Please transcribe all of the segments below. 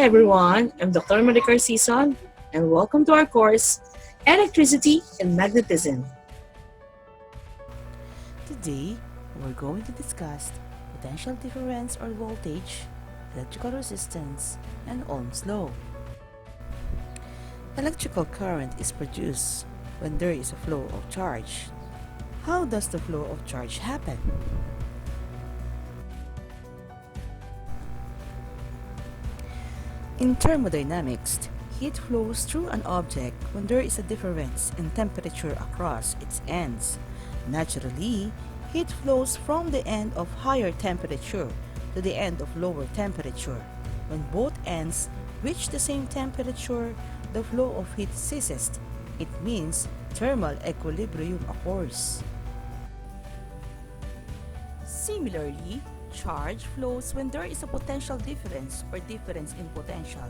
everyone, I'm Dr.M Season, and welcome to our course, Electricity and Magnetism. Today, we're going to discuss potential difference or voltage, electrical resistance, and Ohm's law. Electrical current is produced when there is a flow of charge. How does the flow of charge happen? In thermodynamics, heat flows through an object when there is a difference in temperature across its ends. Naturally, heat flows from the end of higher temperature to the end of lower temperature. When both ends reach the same temperature, the flow of heat ceases. It means thermal equilibrium occurs. Similarly, charge flows when there is a potential difference or difference in potential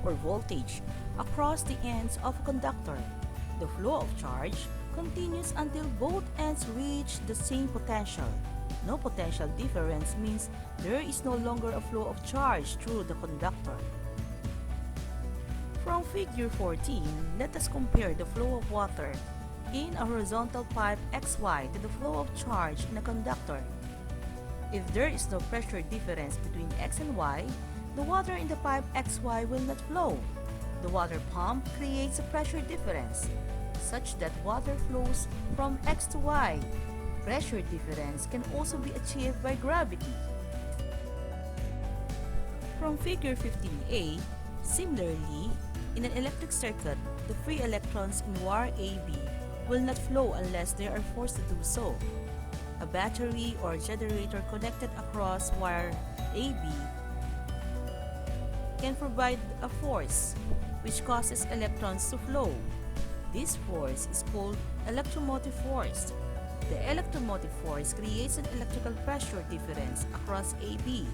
or voltage across the ends of a conductor. The flow of charge continues until both ends reach the same potential. No potential difference means there is no longer a flow of charge through the conductor. From figure 14, let us compare the flow of water in a horizontal pipe XY to the flow of charge in a conductor. If there is no pressure difference between X and Y, the water in the pipe XY will not flow. The water pump creates a pressure difference, such that water flows from X to Y. Pressure difference can also be achieved by gravity. From figure 15a, similarly, in an electric circuit, the free electrons in wire AB will not flow unless they are forced to do so. A battery or generator connected across wire AB can provide a force which causes electrons to flow. This force is called electromotive force. The electromotive force creates an electrical pressure difference across AB.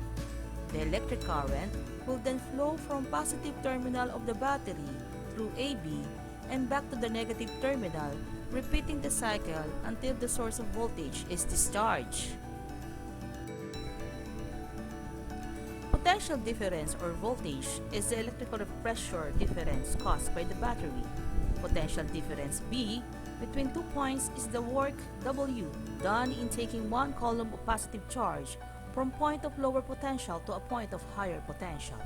The electric current will then flow from positive terminal of the battery through AB and back to the negative terminal, repeating the cycle until the source of voltage is discharged. Potential difference or voltage is the electrical pressure difference caused by the battery. Potential difference B between 2 points is the work W done in taking one coulomb of positive charge from point of lower potential to a point of higher potential.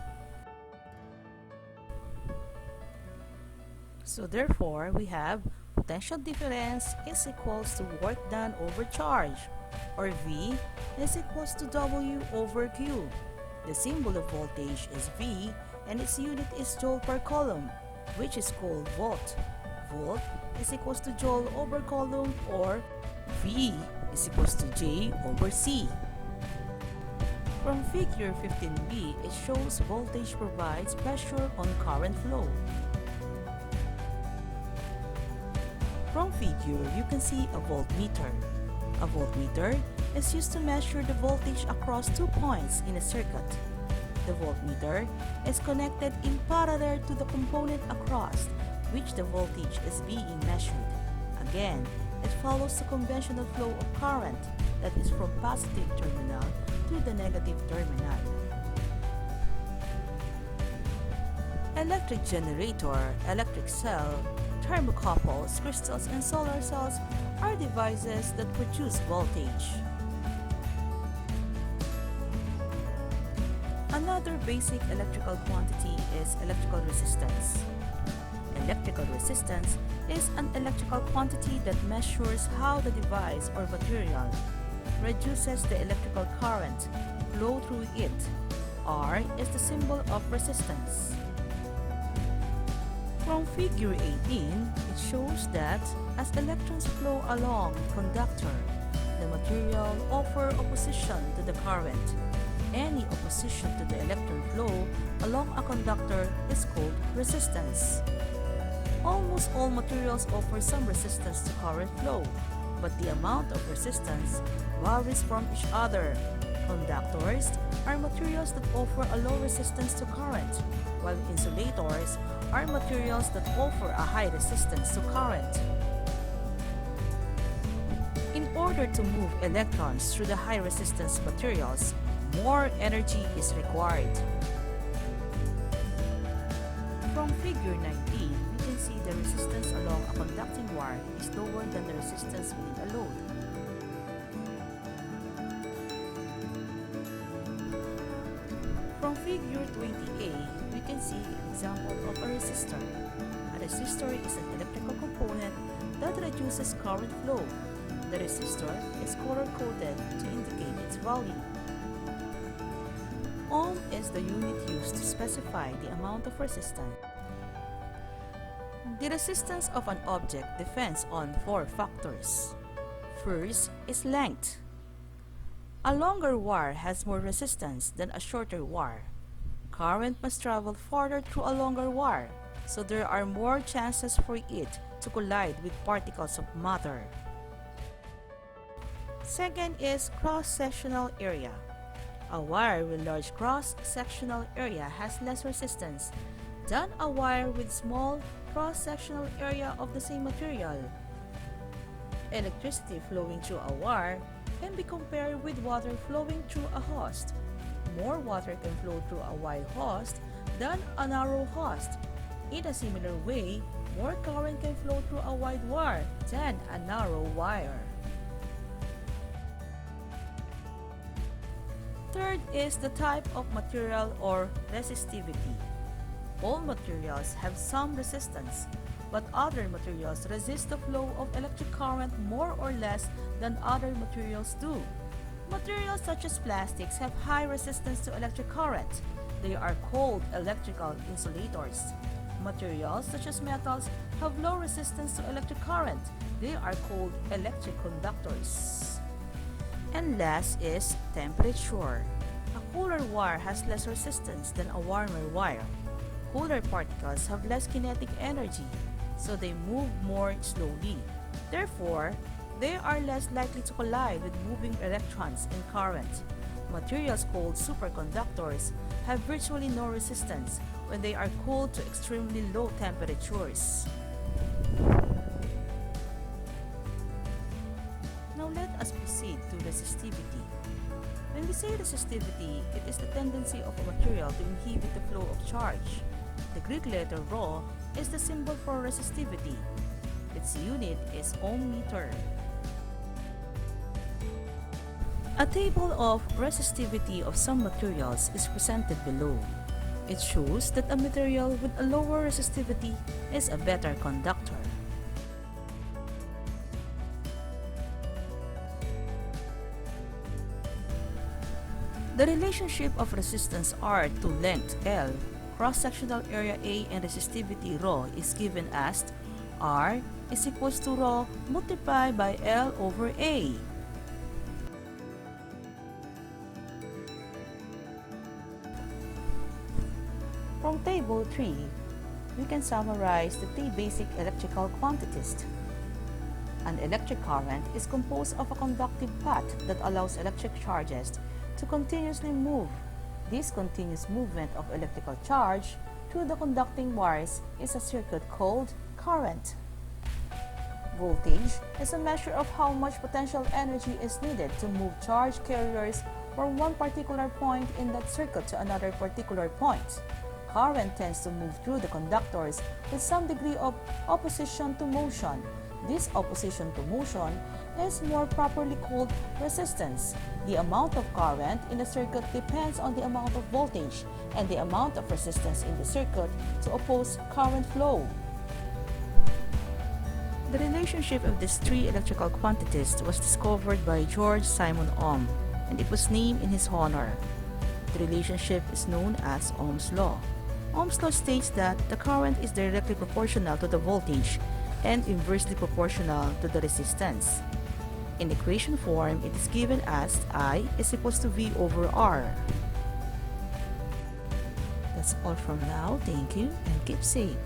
So therefore, we have potential difference is equals to work done over charge, or V is equals to W over Q. The symbol of voltage is V and its unit is joule per coulomb, which is called volt. Volt is equals to joule over coulomb, or V is equals to J over C. From figure 15b, it shows voltage provides pressure on current flow. From figure, you can see a voltmeter. A voltmeter is used to measure the voltage across 2 points in a circuit. The voltmeter is connected in parallel to the component across which the voltage is being measured. Again, it follows the conventional flow of current, that is from positive terminal to the negative terminal. Electric generator, electric cell, thermocouples, crystals, and solar cells are devices that produce voltage. Another basic electrical quantity is electrical resistance. Electrical resistance is an electrical quantity that measures how the device or material reduces the electrical current flow through it. R is the symbol of resistance. From figure 18, it shows that as electrons flow along the conductor, the material offers opposition to the current. Any opposition to the electron flow along a conductor is called resistance. Almost all materials offer some resistance to current flow, but the amount of resistance varies from each other. Conductors are materials that offer a low resistance to current, while insulators are materials that offer a high resistance to current. In order to move electrons through the high resistance materials, more energy is required. figure 19, we can see the resistance along a conducting wire is lower than the resistance within a load. From figure 20a, we can see an example of a resistor. A resistor is an electrical component that reduces current flow. The resistor is color-coded to indicate its value. Ohm is the unit used to specify the amount of resistance. The resistance of an object depends on 4 factors. First is length. A longer wire has more resistance than a shorter wire. Current must travel farther through a longer wire, so there are more chances for it to collide with particles of matter. Second is cross-sectional area. A wire with large cross-sectional area has less resistance than a wire with small cross-sectional area of the same material. Electricity flowing through a wire can be compared with water flowing through a hose. More water can flow through a wide hose than a narrow hose. In a similar way, more current can flow through a wide wire than a narrow wire. Third is the type of material or resistivity. All materials have some resistance, but other materials resist the flow of electric current more or less than other materials do. Materials such as plastics have high resistance to electric current. They are called electrical insulators. Materials such as metals have low resistance to electric current. They are called electric conductors. And last is temperature. A cooler wire has less resistance than a warmer wire. Cooler particles have less kinetic energy, so they move more slowly. Therefore, they are less likely to collide with moving electrons in current. Materials called superconductors have virtually no resistance when they are cooled to extremely low temperatures. Now let us proceed to resistivity. When we say resistivity, it is the tendency of a material to inhibit the flow of charge. The Greek letter rho is the symbol for resistivity. Its unit is ohm meter. A table of resistivity of some materials is presented below. It shows that a material with a lower resistivity is a better conductor. The relationship of resistance R to length L, cross-sectional area A, and resistivity ρ is given as R is equals to ρ multiplied by L over A. From Table 3, we can summarize the 3 basic electrical quantities. An electric current is composed of a conductive path that allows electric charges to continuously move. This continuous movement of electrical charge through the conducting wires is a circuit called current. Voltage is a measure of how much potential energy is needed to move charge carriers from one particular point in that circuit to another particular point. Current tends to move through the conductors with some degree of opposition to motion. This opposition to motion is more properly called resistance. The amount of current in the circuit depends on the amount of voltage and the amount of resistance in the circuit to oppose current flow. The relationship of these 3 electrical quantities was discovered by Georg Simon Ohm, and it was named in his honor. The relationship is known as Ohm's law. Ohm's law states that the current is directly proportional to the voltage and inversely proportional to the resistance. In equation form, it is given as I is equals to V over R. That's all from now. Thank you and keep safe.